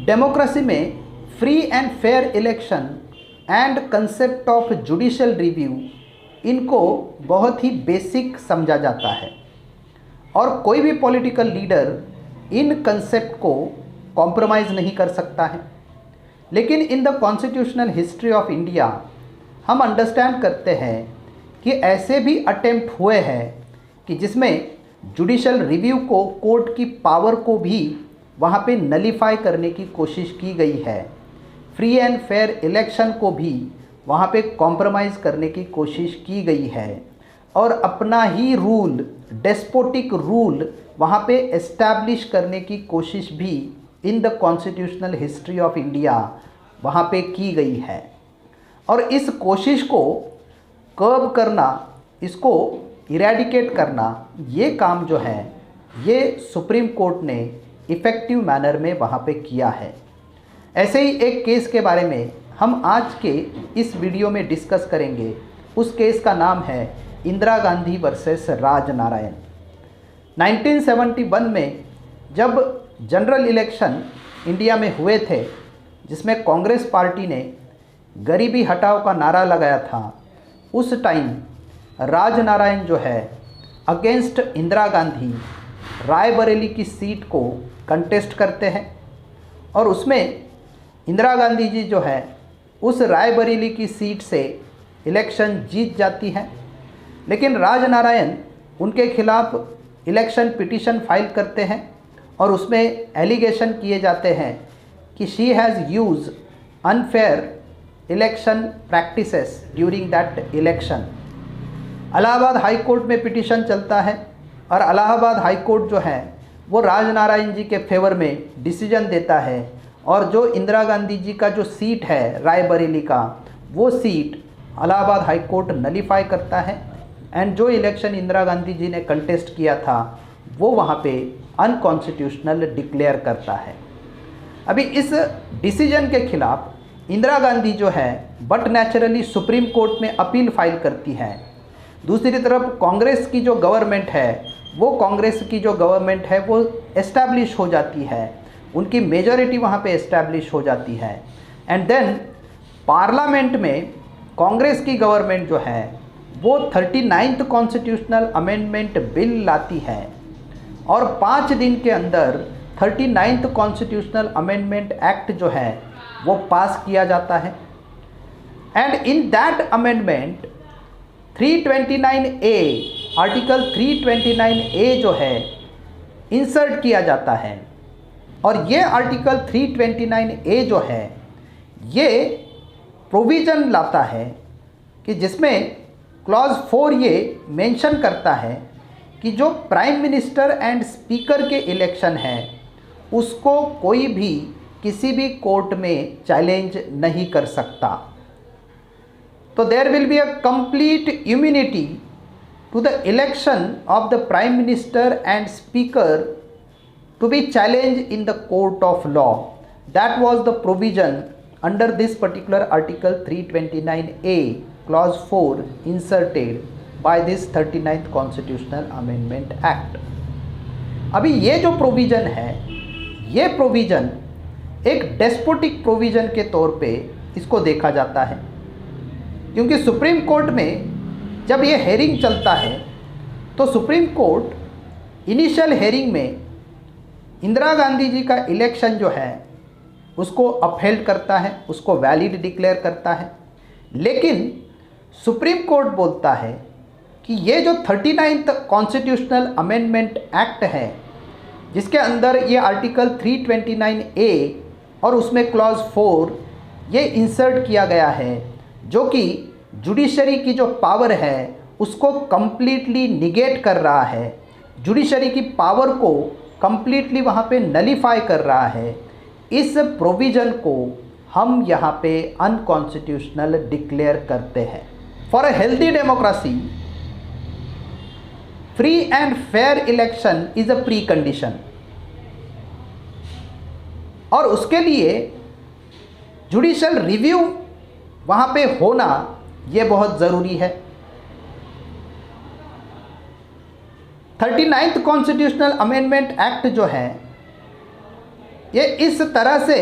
Democracy में free and fair election and concept of judicial review, इनको बहुत ही basic समझा जाता है और कोई भी पॉलिटिकल लीडर इन कंसेप्ट को कॉम्प्रोमाइज़ नहीं कर सकता है। लेकिन in the constitutional history of India हम अंडरस्टैंड करते हैं कि ऐसे भी अटेम्प्ट हुए हैं कि जिसमें जुडिशियल रिव्यू को, कोर्ट की पावर को भी वहाँ पे नलीफाई करने की कोशिश की गई है, फ्री एंड फेयर इलेक्शन को भी वहाँ पे कॉम्प्रोमाइज़ करने की कोशिश की गई है और अपना ही रूल, डेस्पोटिक रूल वहाँ पे एस्टैब्लिश करने की कोशिश भी in the constitutional history of India वहाँ पे की गई है। और इस कोशिश को कर्ब करना, इसको इरेडिकेट करना, ये काम जो है ये सुप्रीम कोर्ट ने इफ़ेक्टिव मैनर में वहाँ पे किया है। ऐसे ही एक केस के बारे में हम आज के इस वीडियो में डिस्कस करेंगे। उस केस का नाम है इंदिरा गांधी वर्सेस राजनारायण। 1971 में जब जनरल इलेक्शन इंडिया में हुए थे, जिसमें कांग्रेस पार्टी ने गरीबी हटाओ का नारा लगाया था, उस टाइम राजनारायण जो है अगेंस्ट इंदिरा गांधी रायबरेली की सीट को कंटेस्ट करते हैं और उसमें इंदिरा गांधी जी जो है उस रायबरेली की सीट से इलेक्शन जीत जाती हैं। लेकिन राजनारायण उनके खिलाफ इलेक्शन पिटीशन फाइल करते हैं और उसमें एलिगेशन किए जाते हैं कि she has use unfair election practices during that election. Allahabad high court में पिटीशन चलता है और इलाहाबाद हाई कोर्ट जो है वो राजनारायण जी के फेवर में डिसीजन देता है और जो इंदिरा गांधी जी का जो सीट है रायबरेली का, वो seat Allahabad high court nullify करता है एंड जो इलेक्शन इंदिरा गांधी जी ने कंटेस्ट किया था वो वहाँ पे अनकॉन्स्टिट्यूशनल डिक्लेयर करता है। अभी इस डिसीजन के खिलाफ इंदिरा गांधी जो है बट नेचुरली सुप्रीम कोर्ट में अपील फाइल करती है। दूसरी तरफ कांग्रेस की जो गवर्नमेंट है वो एस्टैब्लिश हो जाती है, उनकी मेजॉरिटी वहाँ पे एस्टैब्लिश हो जाती है एंड देन पार्लियामेंट में कांग्रेस की गवर्नमेंट जो है वो 39th कॉन्स्टिट्यूशनल अमेंडमेंट बिल लाती है और 5 दिन के अंदर 39th कॉन्स्टिट्यूशनल अमेंडमेंट एक्ट जो है वो पास किया जाता है and in that amendment 329A, article 329A जो है इंसर्ट किया जाता है और ये आर्टिकल 329A जो है ये प्रोविज़न लाता है कि जिसमें क्लॉज 4 ये मेंशन करता है कि जो प्राइम मिनिस्टर एंड स्पीकर के इलेक्शन है उसको कोई भी किसी भी कोर्ट में चैलेंज नहीं कर सकता। तो there will be a complete immunity to the election of the prime minister and speaker to be challenge in the court of law. That was the provision under this particular article 329A clause 4 inserted by this 39th constitutional amendment act। अभी ये जो provision है, ये provision एक despotic provision के तौर पे इसको देखा जाता है, क्योंकि सुप्रीम कोर्ट में जब ये हेयरिंग चलता है तो सुप्रीम कोर्ट इनिशियल हेयरिंग में इंदिरा गांधी जी का इलेक्शन जो है उसको अपहेल्ड करता है, उसको वैलिड डिक्लेयर करता है। लेकिन सुप्रीम कोर्ट बोलता है कि ये जो 39th कॉन्स्टिट्यूशनल अमेंडमेंट एक्ट है जिसके अंदर ये आर्टिकल 329A और उसमें क्लॉज 4 ये इंसर्ट किया गया है, जो कि जुडिशरी की जो पावर है उसको कम्प्लीटली निगेट कर रहा है, जुडिशरी की पावर को कम्प्लीटली वहाँ पे नलीफाई कर रहा है। इस प्रोविज़न को हम यहाँ पे अनकॉन्स्टिट्यूशनल डिक्लेयर करते हैं। For a healthy democracy free and fair election is a pre condition और उसके लिए जुडिशियल रिव्यू वहाँ पे होना ये बहुत ज़रूरी है। 39th कॉन्स्टिट्यूशनल अमेंडमेंट एक्ट जो है ये इस तरह से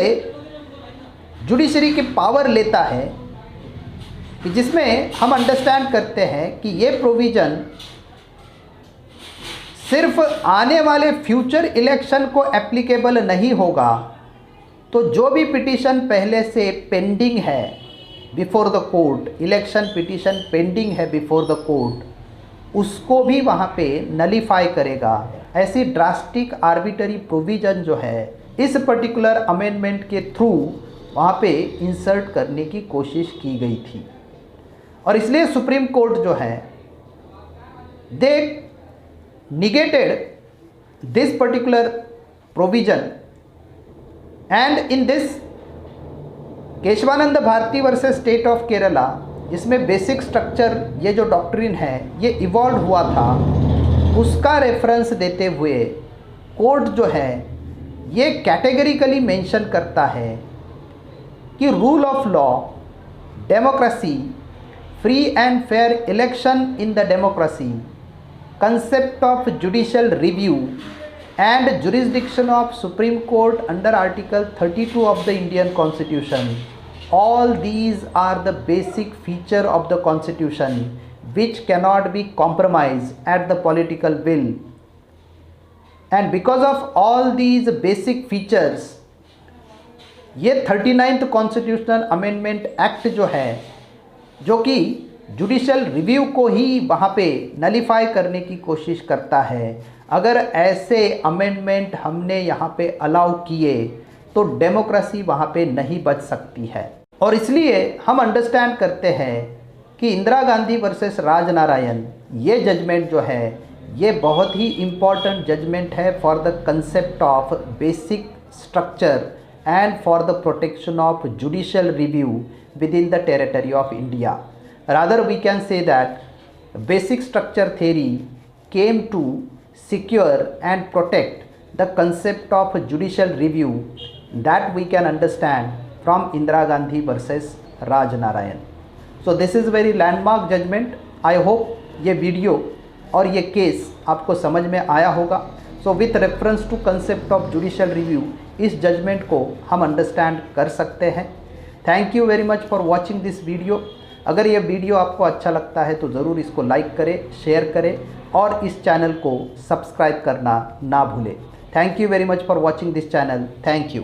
जुडिशरी की पावर लेता है कि जिसमें हम अंडरस्टैंड करते हैं कि ये प्रोविज़न सिर्फ आने वाले फ्यूचर इलेक्शन को एप्लीकेबल नहीं होगा, तो जो भी पिटीशन पहले से पेंडिंग है before the court, election petition pending है बिफोर द कोर्ट, उसको भी वहाँ पे नलीफाई करेगा। ऐसी ड्रास्टिक आर्बिटरी प्रोविज़न जो है इस पर्टिकुलर अमेंडमेंट के थ्रू वहाँ पे इंसर्ट करने की कोशिश की गई थी। और इसलिए सुप्रीम कोर्ट जो है they negated this particular provision, and in this Kesavananda Bharati versus state of Kerala, जिसमें बेसिक स्ट्रक्चर ये जो डॉक्ट्रिन है ये इवॉल्व हुआ था, उसका रेफरेंस देते हुए कोर्ट जो है ये कैटेगरिकली मेंशन करता है कि rule of law, democracy, free and fair election in the democracy, concept of judicial review and jurisdiction of Supreme Court under Article 32 of the Indian Constitution, all these are the basic feature of the Constitution which cannot be compromised at the political will. And because of all these basic features, ये 39th Constitutional Amendment Act जो है, जो कि judicial review को ही वहाँ पे nullify करने की कोशिश करता है, अगर ऐसे अमेंडमेंट हमने यहाँ पे अलाउ किए तो डेमोक्रेसी वहाँ पे नहीं बच सकती है। और इसलिए हम अंडरस्टैंड करते हैं कि इंदिरा गांधी वर्सेस राजनारायण ये जजमेंट जो है ये बहुत ही इम्पॉर्टेंट जजमेंट है for the concept of basic structure and for the protection of judicial review with in the territory of India. Rather, we can say that basic structure theory came to secure and protect the concept of judicial review that we can understand from Indira Gandhi versus Raj Narayan. So this is very landmark judgment. I hope ये video और ये case आपको समझ में आया होगा। So with reference to concept of judicial review, इस judgement को हम अंडरस्टैंड कर सकते हैं। Thank you very much for watching this video. अगर ये वीडियो आपको अच्छा लगता है तो ज़रूर इसको लाइक करें, शेयर करें और इस चैनल को सब्सक्राइब करना ना भूलें। Thank you very much for watching this channel. Thank you.